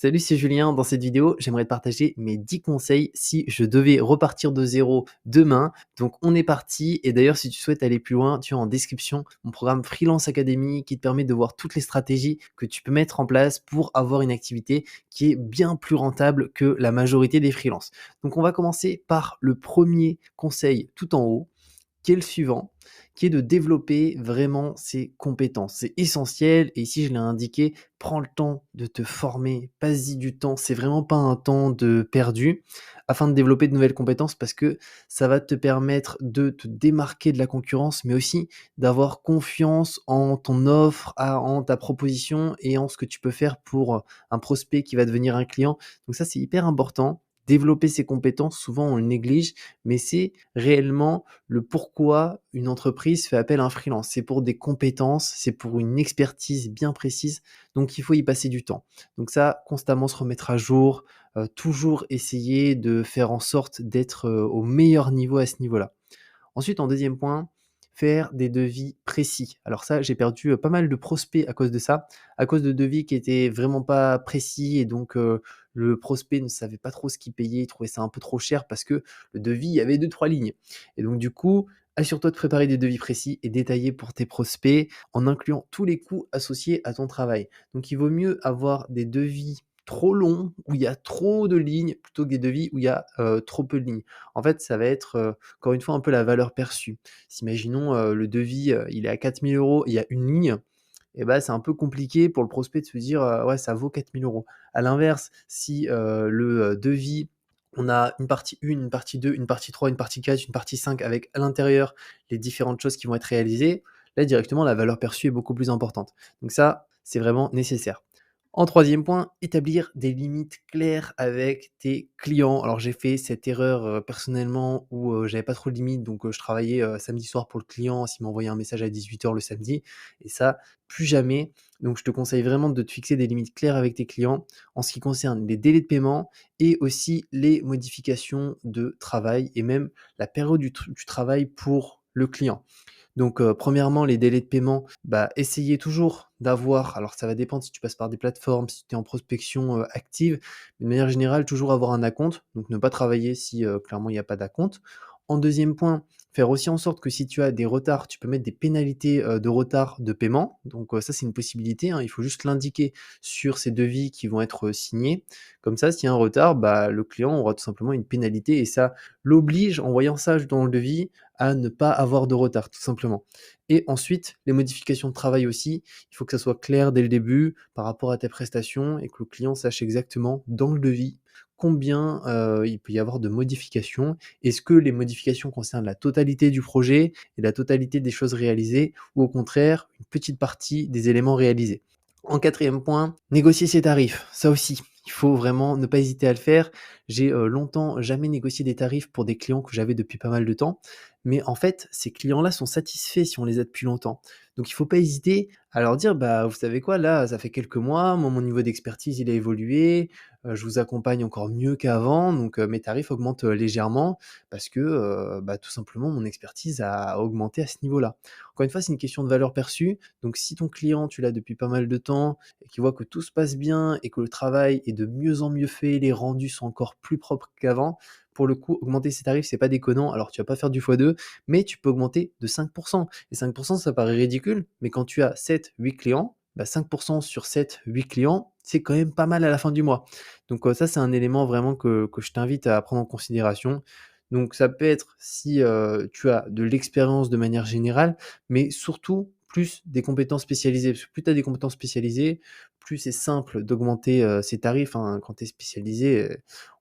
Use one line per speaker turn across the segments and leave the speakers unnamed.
Salut, c'est Julien. Dans cette vidéo, j'aimerais te partager mes 10 conseils si je devais repartir de zéro demain. Donc, on est parti. Et d'ailleurs, si tu souhaites aller plus loin, tu as en description mon programme Freelance Academy qui te permet de voir toutes les stratégies que tu peux mettre en place pour avoir une activité qui est bien plus rentable que la majorité des freelances. Donc, on va commencer par le premier conseil tout en haut qui est le suivant, qui est de développer vraiment ses compétences. C'est essentiel et ici je l'ai indiqué, prends le temps de te former, passe-y du temps, c'est vraiment pas un temps de perdu afin de développer de nouvelles compétences parce que ça va te permettre de te démarquer de la concurrence, mais aussi d'avoir confiance en ton offre, en ta proposition et en ce que tu peux faire pour un prospect qui va devenir un client. Donc ça, c'est hyper important. Développer ses compétences, souvent on le néglige, mais c'est réellement le pourquoi une entreprise fait appel à un freelance. C'est pour des compétences, c'est pour une expertise bien précise, donc il faut y passer du temps. Donc ça, constamment se remettre à jour, toujours essayer de faire en sorte d'être, au meilleur niveau à ce niveau-là. Ensuite, en deuxième point, faire des devis précis. Alors ça, j'ai perdu, pas mal de prospects à cause de ça, à cause de devis qui étaient vraiment pas précis et donc le prospect ne savait pas trop ce qu'il payait, il trouvait ça un peu trop cher parce que le devis, il y avait 2-3 lignes et donc du coup, assure-toi de préparer des devis précis et détaillés pour tes prospects en incluant tous les coûts associés à ton travail. Donc il vaut mieux avoir des devis trop longs, où il y a trop de lignes, plutôt que des devis où il y a, trop peu de lignes. En fait, ça va être, encore une fois, un peu la valeur perçue. Si imaginons, le devis, il est à 4 000 €, il y a une ligne, et bah, c'est un peu compliqué pour le prospect de se dire, «Ouais, ça vaut 4 000 €». À l'inverse, si, le, devis, on a une partie 1, une partie 2, une partie 3, une partie 4, une partie 5 avec à l'intérieur les différentes choses qui vont être réalisées, là, directement, la valeur perçue est beaucoup plus importante. Donc ça, c'est vraiment nécessaire. En troisième point, établir des limites claires avec tes clients. Alors j'ai fait cette erreur, personnellement où, j'avais pas trop de limites donc, je travaillais, samedi soir pour le client s'il m'envoyait un message à 18 h le samedi et ça, plus jamais. Donc je te conseille vraiment de te fixer des limites claires avec tes clients en ce qui concerne les délais de paiement et aussi les modifications de travail et même la période du travail pour le client. Donc, premièrement, les délais de paiement, bah, essayez toujours d'avoir alors ça va dépendre si tu passes par des plateformes, si tu es en prospection, active, mais de manière générale, toujours avoir un acompte, donc ne pas travailler si, clairement il y a pas d'acompte. En deuxième point, faire aussi en sorte que si tu as des retards, tu peux mettre des pénalités, de retard de paiement, donc ça, c'est une possibilité, hein, il faut juste l'indiquer sur ces devis qui vont être, signés. Comme ça, s'il y a un retard, bah, le client aura tout simplement une pénalité et ça l'oblige, en voyant ça dans le devis, à ne pas avoir de retard, tout simplement. Et ensuite, les modifications de travail aussi, il faut que ça soit clair dès le début par rapport à tes prestations et que le client sache exactement dans le devis combien il peut y avoir de modifications. Est-ce que les modifications concernent la totalité du projet et la totalité des choses réalisées ou au contraire une petite partie des éléments réalisés? En quatrième point, négocier ses tarifs. Ça aussi, il faut vraiment ne pas hésiter à le faire. J'ai, longtemps jamais négocié des tarifs pour des clients que j'avais depuis pas mal de temps, mais en fait, ces clients-là sont satisfaits si on les a depuis longtemps. Donc il faut pas hésiter à leur dire: «Bah, vous savez quoi? Là, ça fait quelques mois, moi, mon niveau d'expertise, il a évolué, je vous accompagne encore mieux qu'avant, donc mes tarifs augmentent, légèrement parce que, bah, tout simplement, mon expertise a augmenté à ce niveau-là». Encore une fois, c'est une question de valeur perçue, donc si ton client, tu l'as depuis pas mal de temps et qu'il voit que tout se passe bien et que le travail est de mieux en mieux fait, les rendus sont encore plus propres qu'avant, pour le coup, augmenter ses tarifs, c'est pas déconnant. Alors tu vas pas faire du x2, mais tu peux augmenter de 5 et 5 ça paraît ridicule, mais quand tu as 7-8 clients, bah 5 sur 7-8 clients, c'est quand même pas mal à la fin du mois. Donc ça, c'est un élément vraiment que je t'invite à prendre en considération. Donc ça peut être si, tu as de l'expérience de manière générale, mais surtout plus des compétences spécialisées. Parce que plus tu as des compétences spécialisées, plus c'est simple d'augmenter, ses tarifs, hein. Quand tu es spécialisé,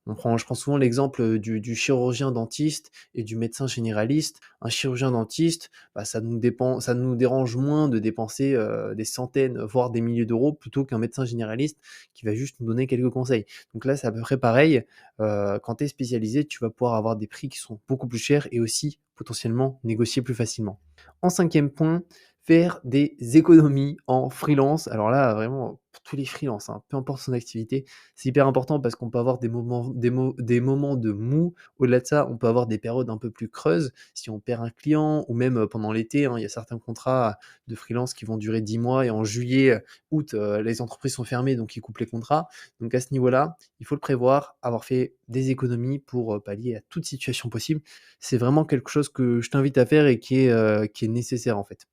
je prends souvent l'exemple, du chirurgien dentiste et du médecin généraliste. Un chirurgien dentiste, bah, ça nous dérange moins de dépenser, des centaines, voire des milliers d'euros plutôt qu'un médecin généraliste qui va juste nous donner quelques conseils. Donc là, c'est à peu près pareil, quand tu es spécialisé, tu vas pouvoir avoir des prix qui sont beaucoup plus chers et aussi potentiellement négocier plus facilement. En cinquième point, Faire des économies en freelance, alors là, vraiment, pour tous les freelances, hein, peu importe son activité, c'est hyper important parce qu'on peut avoir des moments de mou. Au-delà de ça, on peut avoir des périodes un peu plus creuses, si on perd un client ou même, pendant l'été, hein, il y a certains contrats de freelance qui vont durer 10 mois et en juillet, août, les entreprises sont fermées, donc ils coupent les contrats. Donc à ce niveau-là, il faut le prévoir, avoir fait des économies pour, pallier à toute situation possible. C'est vraiment quelque chose que je t'invite à faire et qui est nécessaire, en fait.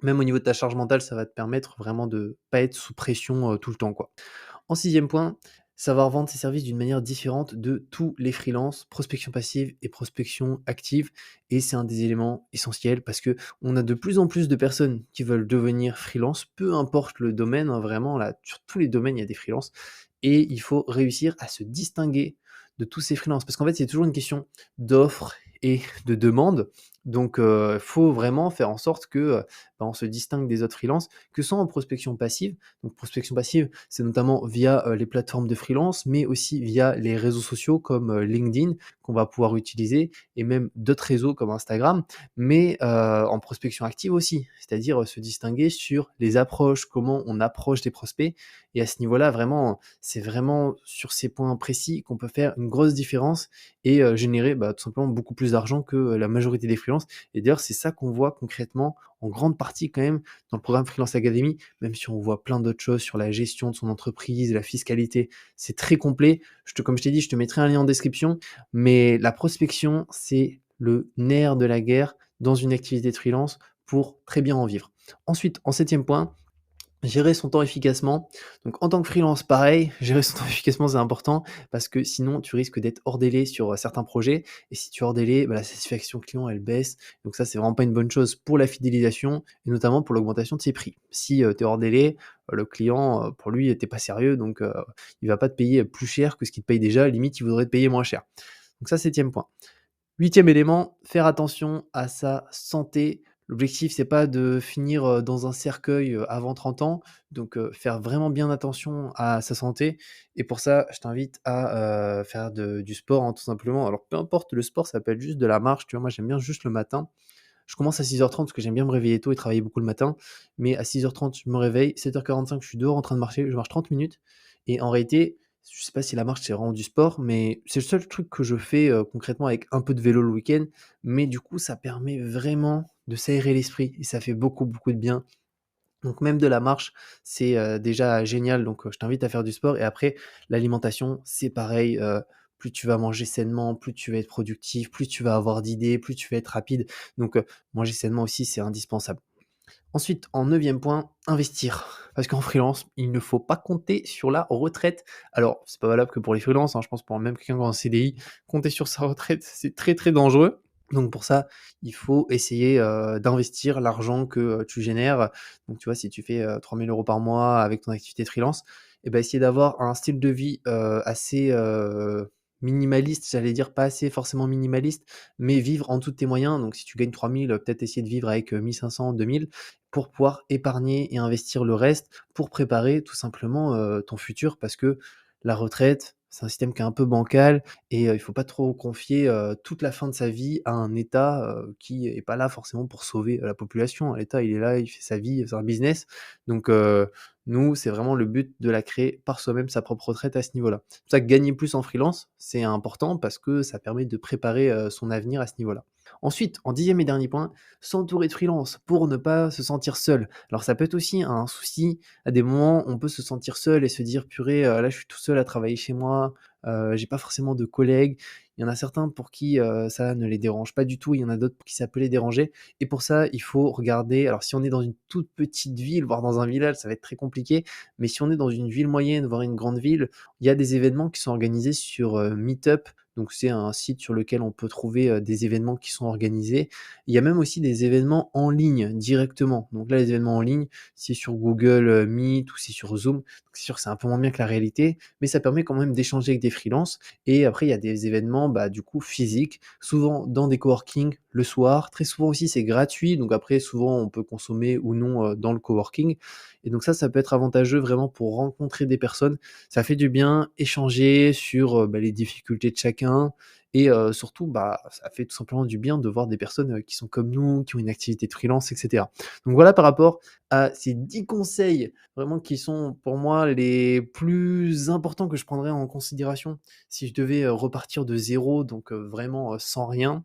Même au niveau de ta charge mentale, ça va te permettre vraiment de pas être sous pression, tout le temps, quoi. En sixième point, savoir vendre ses services d'une manière différente de tous les freelances, prospection passive et prospection active. Et c'est un des éléments essentiels parce que on a de plus en plus de personnes qui veulent devenir freelance, peu importe le domaine, hein, vraiment là, sur tous les domaines, il y a des freelances et il faut réussir à se distinguer de tous ces freelances. Parce qu'en fait, c'est toujours une question d'offre et de demande. Donc, faut vraiment faire en sorte que, on se distingue des autres freelances, que ce soit en prospection passive. Donc prospection passive, c'est notamment via, les plateformes de freelance, mais aussi via les réseaux sociaux comme, LinkedIn qu'on va pouvoir utiliser et même d'autres réseaux comme Instagram, mais, en prospection active aussi. C'est-à-dire, se distinguer sur les approches, comment on approche des prospects et à ce niveau-là, vraiment, c'est vraiment sur ces points précis qu'on peut faire une grosse différence et générer, tout simplement beaucoup plus d'argent que, la majorité des freelances et d'ailleurs, c'est ça qu'on voit concrètement en grande partie quand même dans le programme Freelance Academy, même si on voit plein d'autres choses sur la gestion de son entreprise, la fiscalité, c'est très complet. Comme je t'ai dit, je te mettrai un lien en description, mais la prospection, c'est le nerf de la guerre dans une activité de freelance pour très bien en vivre. Ensuite, en septième point, gérer son temps efficacement. Donc en tant que freelance, pareil, gérer son temps efficacement, c'est important parce que sinon tu risques d'être hors délai sur, certains projets et si tu es hors délai, la satisfaction client, elle baisse. Donc ça, c'est vraiment pas une bonne chose pour la fidélisation et notamment pour l'augmentation de ses prix. Si, tu es hors délai, le client, pour lui, tu pas sérieux donc il va pas te payer plus cher que ce qu'il te paye déjà, limite il voudrait te payer moins cher. Donc ça, septième point. Huitième élément, faire attention à sa santé. L'objectif, c'est pas de finir, dans un cercueil, avant 30 ans, donc faire vraiment bien attention à sa santé et pour ça, je t'invite à, faire du sport, hein, tout simplement. Alors peu importe le sport, ça peut être juste de la marche, tu vois? Moi, j'aime bien juste le matin. Je commence à 6h30 parce que j'aime bien me réveiller tôt et travailler beaucoup le matin, mais à 6h30, je me réveille, 7h45, je suis dehors en train de marcher, je marche 30 minutes et en réalité, je sais pas si la marche, c'est vraiment du sport, mais c'est le seul truc que je fais, concrètement avec un peu de vélo le week-end, mais du coup, ça permet vraiment de s'aérer l'esprit et ça fait beaucoup, beaucoup de bien. Donc même de la marche, c'est, déjà génial, donc je t'invite à faire du sport et après l'alimentation, c'est pareil, plus tu vas manger sainement, plus tu vas être productif, plus tu vas avoir d'idées, plus tu vas être rapide, donc manger sainement aussi, c'est indispensable. Ensuite, en neuvième point, investir. Parce qu'en freelance, il ne faut pas compter sur la retraite. Alors, c'est pas valable que pour les freelances, hein, je pense pour même quelqu'un qui est en CDI, compter sur sa retraite, c'est très, très dangereux. Donc pour ça, il faut essayer, d'investir l'argent que, tu génères. Donc tu vois, si tu fais, 3 000 € par mois avec ton activité de freelance et ben essayer d'avoir un style de vie, assez, minimaliste, j'allais dire, pas assez forcément minimaliste, mais vivre en dessous de tes moyens. Donc si tu gagnes 3 000, peut-être essayer de vivre avec, 1 500, 2 000 pour pouvoir épargner et investir le reste pour préparer tout simplement, ton futur. Parce que la retraite, c'est un système qui est un peu bancal et il faut pas trop confier, toute la fin de sa vie à un État, qui est pas là forcément pour sauver, la population. L'État, il est là, il fait sa vie, c'est un business. Donc nous, c'est vraiment le but de la créer par soi-même sa propre retraite à ce niveau-là. C'est pour ça que gagner plus en freelance, c'est important parce que ça permet de préparer, son avenir à ce niveau-là. Ensuite, en dixième et dernier point, s'entourer de freelance pour ne pas se sentir seul. Alors ça peut être aussi un souci, à des moments, on peut se sentir seul et se dire: «Purée, là je suis tout seul à travailler chez moi, j'ai pas forcément de collègues». Il y en a certains pour qui, ça ne les dérange pas du tout, il y en a d'autres pour qui ça peut les déranger et pour ça, il faut regarder alors si on est dans une toute petite ville, voire dans un village, ça va être très compliqué, mais si on est dans une ville moyenne, voire une grande ville, il y a des événements qui sont organisés sur, Meetup, donc c'est un site sur lequel on peut trouver, des événements qui sont organisés. Il y a même aussi des événements en ligne directement. Donc là, les événements en ligne, c'est sur Google, Meet ou c'est sur Zoom. Donc c'est sûr que c'est un peu moins bien que la réalité, mais ça permet quand même d'échanger avec des freelances et après il y a des événements, du coup physiques, souvent dans des coworking le soir. Très souvent aussi, c'est gratuit, donc après souvent on peut consommer ou non, dans le coworking et donc ça peut être avantageux vraiment pour rencontrer des personnes. Ça fait du bien, échanger sur, les difficultés de chacun quelqu'un et surtout, bah, ça fait tout simplement du bien de voir des personnes, qui sont comme nous, qui ont une activité de freelance et cetera. Donc voilà par rapport à ces 10 conseils vraiment qui sont pour moi les plus importants que je prendrais en considération si je devais, repartir de zéro donc vraiment, sans rien.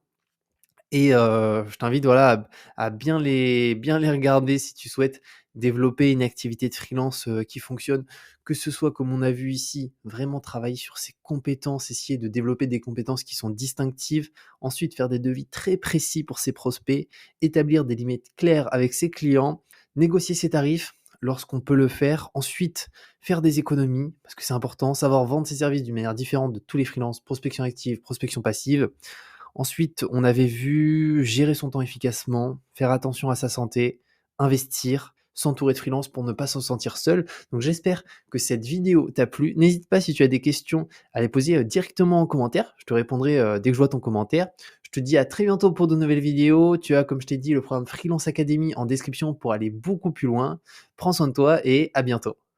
Et je t'invite voilà à bien les regarder si tu souhaites développer une activité de freelance, qui fonctionne. Que ce soit comme on a vu ici, vraiment travailler sur ses compétences, essayer de développer des compétences qui sont distinctives. Ensuite, faire des devis très précis pour ses prospects, établir des limites claires avec ses clients, négocier ses tarifs lorsqu'on peut le faire. Ensuite, faire des économies parce que c'est important, savoir vendre ses services d'une manière différente de tous les freelances, prospection active, prospection passive. Ensuite, on avait vu gérer son temps efficacement, faire attention à sa santé, investir, s'entourer de freelance pour ne pas se sentir seul. Donc j'espère que cette vidéo t'a plu. N'hésite pas si tu as des questions à les poser directement en commentaire. Je te répondrai dès que je vois ton commentaire. Je te dis à très bientôt pour de nouvelles vidéos. Tu as, comme je t'ai dit, le programme Freelance Academy en description pour aller beaucoup plus loin. Prends soin de toi et à bientôt.